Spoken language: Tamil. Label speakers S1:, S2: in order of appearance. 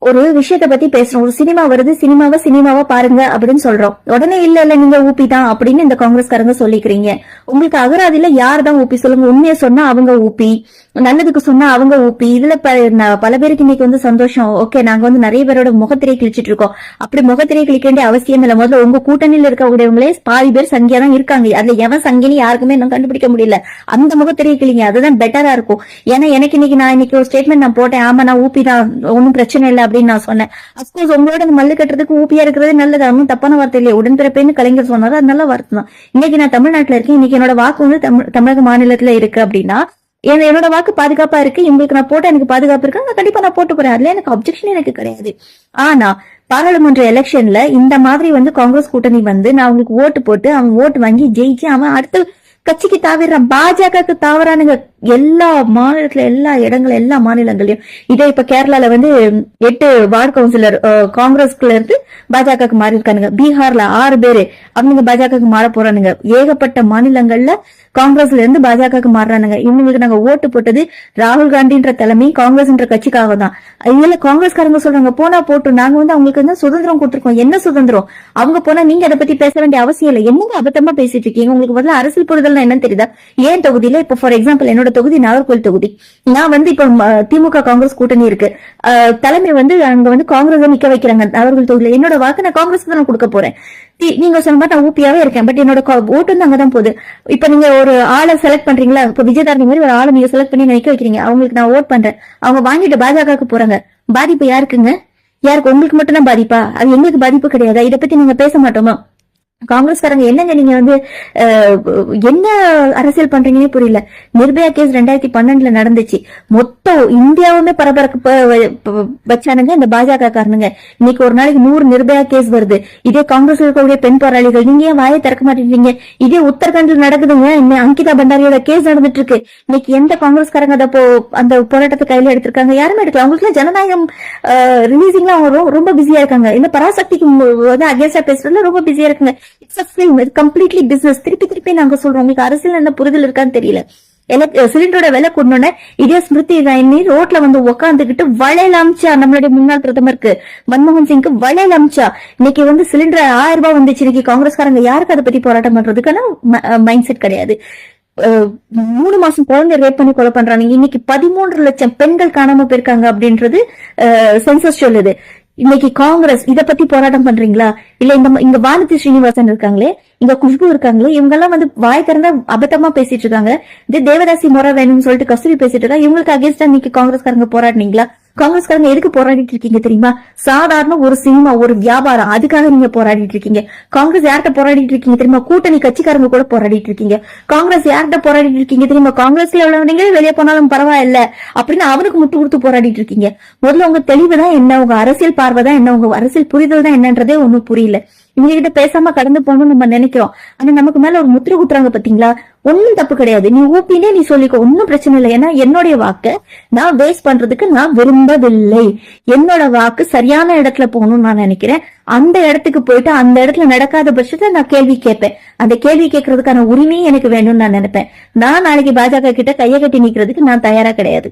S1: ஒரு விஷயத்த பத்தி பேசுறோம், ஒரு சினிமா வருது, சினிமாவா பாருங்க அப்படின்னு சொல்றோம். உடனே இல்ல நீங்க ஊபி தான் அப்படின்னு இந்த காங்கிரஸ்காரங்க சொல்லிக்கிறீங்க. உங்களுக்கு அகராதியில யார் தான் ஊபி சொல்லுங்க. உண்மையை சொன்னா அவங்க ஊபி, நல்லதுக்கு சொன்னா அவங்க ஊபி. இதுல பல பேருக்கு இன்னைக்கு வந்து சந்தோஷம். ஓகே, நாங்க வந்து நிறைய பேரோட முகத்திரையை கிழிச்சிட்டு இருக்கோம். அப்படி முகத்திரையை கிழிக்க வேண்டிய அவசியம் இல்லை. முதல்ல உங்க கூட்டணியில இருக்கக்கூடியவங்களே பாதி பேர் சங்கியா தான் இருக்காங்க. அதுல எவன் சங்கினி யாருக்குமே இன்னும் கண்டுபிடிக்க முடியல. அந்த முகத்திரையை கிழிங்க, அதுதான் பெட்டரா இருக்கும். ஏன்னா எனக்கு நான் இன்னைக்கு ஒரு ஸ்டேட்மெண்ட் நான் போட்டேன், ஆமா நான் ஊபி தான், ஒன்னும் பிரச்சனை இல்லை அப்படின்னு நான் சொன்னேன். அப்கோர்ஸ் உங்களோட மல்லு கட்டுறதுக்கு ஊபியா இருக்கிறது நல்லது, ஒன்னும் தப்பான வார்த்தை இல்லையா. உடன்பிறப்பேன்னு கலைஞர் சொன்னாரு, அது நல்ல வார்த்தை தான். இன்னைக்கு நான் தமிழ்நாட்டுல இருக்கேன், இன்னைக்கு என்னோட வாக்கு வந்து தமிழக மாநிலத்துல இருக்கு அப்படின்னா என்னோட வாக்கு பாதுகாப்பா இருக்கு. இவங்களுக்கு நான் போட்டா எனக்கு பாதுகாப்பு இருக்கு, கண்டிப்பா நான் போட்டு போறேன். அதுல எனக்கு அப்செக்ஷன் எனக்கு கிடையாது. ஆனா பாராளுமன்ற எலெக்ஷன்ல இந்த மாதிரி வந்து காங்கிரஸ் கூட்டணி வந்து நான் அவங்களுக்கு ஓட்டு போட்டு அவன் ஓட்டு வாங்கி ஜெயிச்சு அவன் அடுத்த கட்சிக்கு தாவிடுறான், பாஜகவுக்கு தாவறானுங்க. எல்லா மாநிலத்துல, எல்லா இடங்கள், எல்லா மாநிலங்களையும். இதே இப்ப கேரளால வந்து 8 வார்டு கவுன்சிலர் காங்கிரஸ்ல இருந்து பாஜகவுக்கு மாறி இருக்கானுங்க. பீகார்ல 6 பேரு அவங்க பாஜகவுக்கு மாற போறானுங்க. ஏகப்பட்ட மாநிலங்கள்ல காங்கிரஸ்ல இருந்து பாஜகவுக்கு மாறுறானுங்க. இவங்களுக்கு நாங்க ஓட்டு போட்டது ராகுல் காந்தின்ற தலைமை காங்கிரஸ் கட்சிக்காக தான். இதுல காங்கிரஸ்காரங்க சொல்றாங்க போனா போட்டு, நாங்க வந்து அவங்களுக்கு வந்து சுதந்திரம் கொடுத்துருக்கோம். என்ன சுதந்திரம்? அவங்க போனா நீங்க அதை பத்தி பேச வேண்டிய அவசியம் இல்லை. என்னங்க அபத்தமா பேசிட்டு இருக்கீங்க? உங்களுக்கு முதல்ல அரசியல் புரிதல் என்னன்னு தெரியுதா? ஏன் தொகுதியில இப்ப ஃபார் எக்ஸாம்பிள் என்னோட தொகுதி நாகர்கோவில் தொகுதி. நான் வந்து இப்ப திமுக காங்கிரஸ் கூட்டணி இருக்கு, தலைமை வந்து அங்க வந்து காங்கிரஸ் நிக்க வைக்கிறாங்க நாகர்கோவில் தொகுதியில. என்னோட வாக்கு நான் காங்கிரஸ் தான் கொடுக்க போறேன். நீங்க சொன்ன மாதிரி நான் ஊப்பியாவே இருக்கேன், பட் என்னோட ஓட்டு வந்து அங்கதான் போகுது. இப்ப நீங்க ஒரு ஆளை செலக்ட் பண்றீங்களா, இப்ப விஜயதாரணி மாதிரி ஒரு ஆளை நீங்க செலக்ட் பண்ணி நிக்க வைக்கிறீங்க, அவங்களுக்கு நான் ஓட் பண்றேன், அவங்க வாங்கிட்டு பாஜகவுக்கு போறாங்க. பாதிப்பு யாருக்குங்க? யாருக்கு? உங்களுக்கு மட்டும் தான் பாதிப்பா? அது எங்களுக்கு பாதிப்பு கிடையாது. இதை பத்தி நீங்க பேச மாட்டோமா? காங்கிரஸ்காரங்க என்னங்க நீங்க வந்து என்ன அரசியல் பண்றீங்கன்னே புரியல. நிர்பயா கேஸ் 2012 நடந்துச்சு, மொத்தம் இந்தியாவுமே பரபரப்பு வச்சானுங்க இந்த பாஜக காரணங்க. இன்னைக்கு ஒரு நாளைக்கு 100 நிர்பயா கேஸ் வருது. இதே காங்கிரஸ் இருக்கக்கூடிய பெண் போராளிகள், நீங்க ஏன் வாயை திறக்க மாட்டேங்கிறீங்க? இதே உத்தரகாண்ட்ல நடக்குதுங்க, அங்கிதா பண்டாரியோட கேஸ் நடந்துட்டு இருக்கு. இன்னைக்கு எந்த காங்கிரஸ்காரங்க அந்த போராட்டத்தை கையில எடுத்திருக்காங்க? யாருமே எடுக்கல. அவங்களுக்கு ஜனநாயகம் ரிலீசிங்ல அவங்க ரொம்ப பிஸியா இருக்காங்க. இந்த பராசக்திக்கு அகேன்ஸ்டா பேசுறதுல ரொம்ப பிஸியா இருக்காங்க. It's a film, it's completely business. திருப்பி நாங்க சொல்றோம், உங்களுக்கு அரசியல் என்ன புரிதல் இருக்கான்னு தெரியல. சிலிண்டரோட விலை கொண்டோன்னே இதே ஸ்மிருதி இரானி ரோட்ல வந்து உக்காந்துக்கிட்டு வளையல் அமிச்சா, நம்மளுடைய முன்னாள் பிரதமருக்கு மன்மோகன் சிங்க்கு வளையல் அமிச்சா. இன்னைக்கு வந்து சிலிண்டர் 1000 ரூபாய் வந்துச்சு. இன்னைக்கு காங்கிரஸ்காரங்க யாருக்கு அதை பத்தி போராட்டம் பண்றதுக்கான மைண்ட் செட் கிடையாது. 3 மாசம் குழந்தை ரேப் பண்ணி கொலை பண்றாங்க. இன்னைக்கு 13 லட்சம் பெண்கள் காணாம போயிருக்காங்க அப்படின்றது சென்சஸ் சொல்லுது. இன்னைக்கு காங்கிரஸ் இத பத்தி போராட்டம் பண்றீங்களா? இல்ல இங்க வானதி ஸ்ரீனிவாசன் இருக்காங்களே, இங்க குஷ்பு இருக்காங்களே, இவங்க எல்லாம் வந்து வாய் திறந்தா அபத்தமா பேசிட்டு இருக்காங்க. இது தேவதாசி முறை வேணும்னு சொல்லிட்டு கஸ்தூரி பேசிட்டு இருக்காங்க. இவங்களுக்கு அகேன்ஸ்டா இன்னைக்கு காங்கிரஸ்காரங்க போராடினீங்களா? காங்கிரஸ்காரங்க எதுக்கு போராடிட்டு இருக்கீங்க தெரியுமா? சாதாரண ஒரு சினிமா, ஒரு வியாபாரம், அதுக்காக நீங்க போராடிட்டு இருக்கீங்க. காங்கிரஸ் யார்கிட்ட போராடிட்டு இருக்கீங்க தெரியுமா? கூட்டணி கட்சிக்காரங்க கூட போராடிட்டு இருக்கீங்க. காங்கிரஸ் யார்கிட்ட போராடிட்டு இருக்கீங்க தெரியுமா? காங்கிரஸ்ல உள்ளவங்க வெளியே போனாலும் பரவாயில்ல அப்படின்னு அவனுக்கு முட்டு கொடுத்து போராடிட்டு இருக்கீங்க. முதல்ல உங்க தெளிவுதான் என்ன, உங்க அரசியல் பார்வை தான் என்ன, உங்க அரசியல் புரிதல் தான் என்னன்றதே ஒன்னும் புரியல. இவங்க கிட்ட பேசாம கடந்து போகணும்னு நம்ம நினைக்கிறோம். ஆனா நமக்கு மேல ஒரு முத்திரை குத்துறாங்க பாத்தீங்களா? ஒன்னும் தப்பு கிடையாது. நீ ஊப்பினே நீ சொல்லிக்கோ, ஒன்னும் பிரச்சனை இல்லை. ஏன்னா என்னுடைய வாக்க நான் வேஸ்ட் பண்றதுக்கு நான் விரும்பவில்லை. என்னோட வாக்கு சரியான இடத்துல போகணும்னு நான் நினைக்கிறேன். அந்த இடத்துக்கு போயிட்டு அந்த இடத்துல நடக்காத பட்சத்துல நான் கேள்வி கேட்பேன். அந்த கேள்வி கேட்கறதுக்கான உரிமையும் எனக்கு வேணும்னு நான் நினைப்பேன். நான் நாளைக்கு பாஜக கிட்ட கையை கட்டி நிக்கிறதுக்கு நான் தயாரா கிடையாது.